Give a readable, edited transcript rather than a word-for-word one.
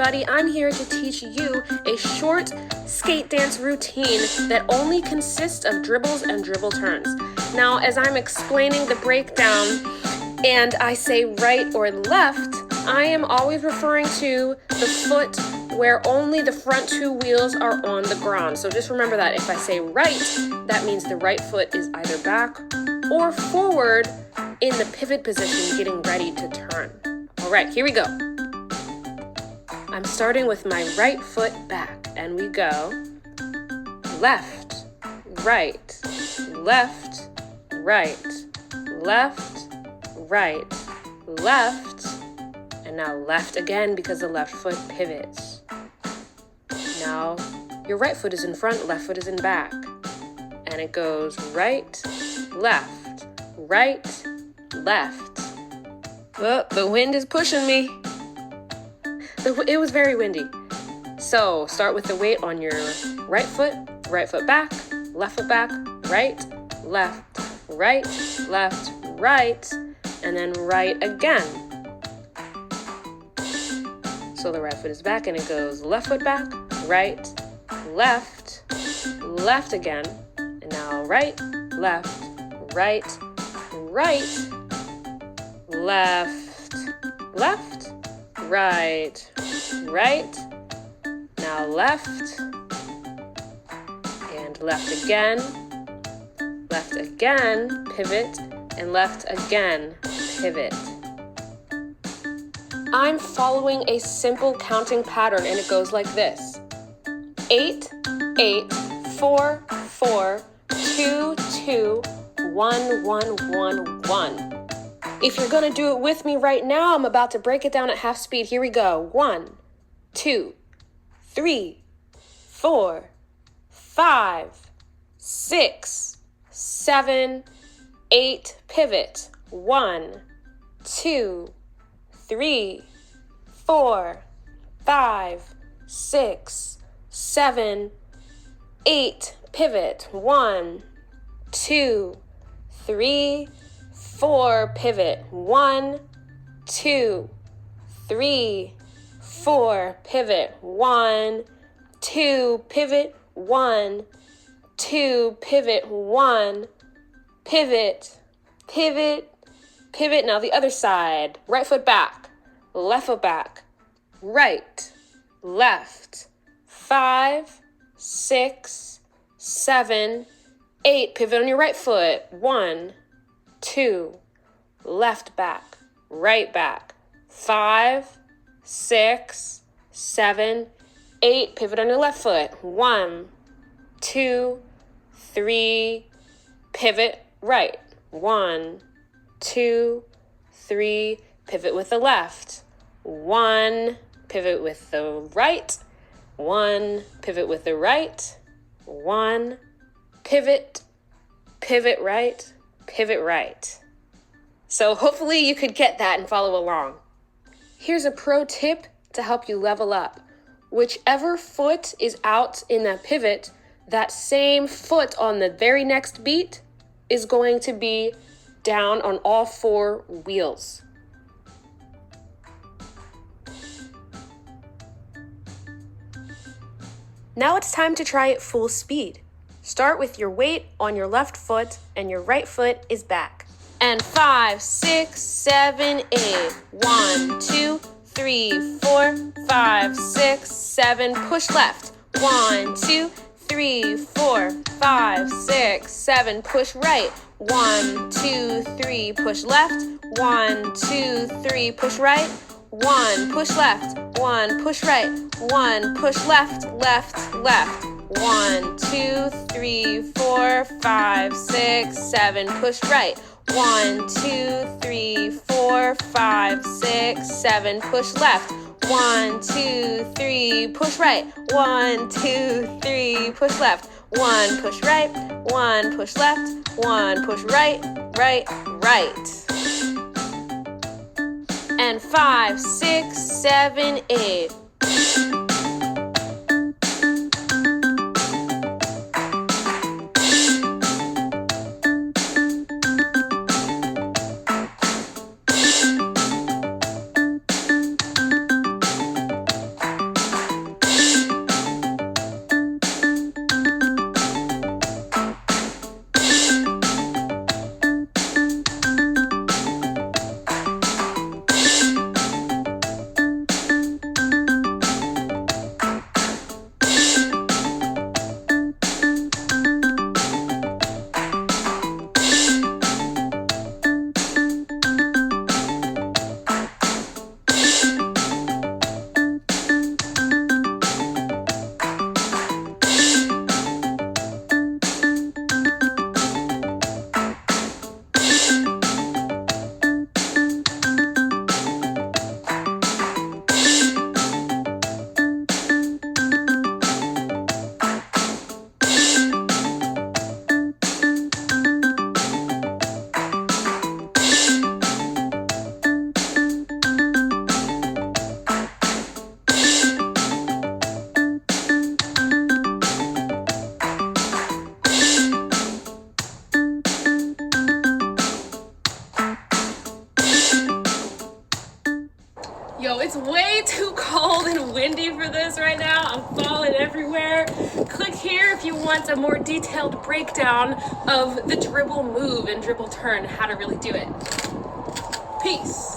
everybody. I'm here to teach you a short skate dance routine that only consists of dribbles and dribble turns. Now, as I'm explaining the breakdown and I say right or left, I am always referring to the foot where only the front two wheels are on the ground. So just remember that if I say right, that means the right foot is either back or forward in the pivot position, getting ready to turn. All right, here we go. I'm starting with my right foot back, and we go left, right, left, right, left, right, left, and now left again because the left foot pivots. Now your right foot is in front, left foot is in back, and it goes right, left, right, left. Oh, the wind is pushing me. It was very windy. So start with the weight on your right foot back, left foot back, right, left, right, left, right, and then right again. So the right foot is back and it goes left foot back, right, left, left again, and now right, left, right, right, left, left, right, right, now left, and left again, pivot, and left again, pivot. I'm following a simple counting pattern and it goes like this. 8, 8, 4, 4, 2, 2, 1, 1, 1, 1. If you're gonna do it with me right now, I'm about to break it down at half speed. Here we go. 1, 2, 3, 4, 5, 6, 7, 8, pivot. 1, 2, 3, 4, 5, 6, 7, 8, pivot. 1, 2, 3, 4, pivot. 1, 2, 3, 4, pivot. 1, 2, pivot. 1, 2, pivot. 1, pivot, pivot, pivot. Now the other side. Right foot back, left foot back, right, left, 5, 6, 7, 8. Pivot on your right foot. 1, 2, left back, right back, 5, 6, 7, 8. Pivot on your left foot. 1, 2, 3, pivot right. 1, 2, 3, pivot with the left. 1, pivot with the right. 1, pivot with the right. 1, pivot, pivot right, pivot right. So hopefully you could get that and follow along. Here's a pro tip to help you level up. Whichever foot is out in that pivot, that same foot on the very next beat is going to be down on all 4 wheels. Now it's time to try it full speed. Start with your weight on your left foot and your right foot is back. And 5, 6, 7, 8. 1, 2, 3, 4, 5, 6, 7. Push left. 1, 2, 3, 4, 5, 6, 7. Push right. 1, 2, 3. Push left. 1, 2, 3. Push right. 1, push left. 1, push right. 1, push left, left, left. 1, 2, 3, 4, 5, 6, 7. Push right. 1, 2, 3, 4, 5, 6, 7. Push left. 1, 2, 3, push right. 1, 2, 3, push left. 1, push right. 1, push left. 1, push right, right, right. And 5, 6, 7, 8. too cold and windy for this right now. I'm falling everywhere. Click here if you want a more detailed breakdown of the dribble move and dribble turn, how to really do it. Peace.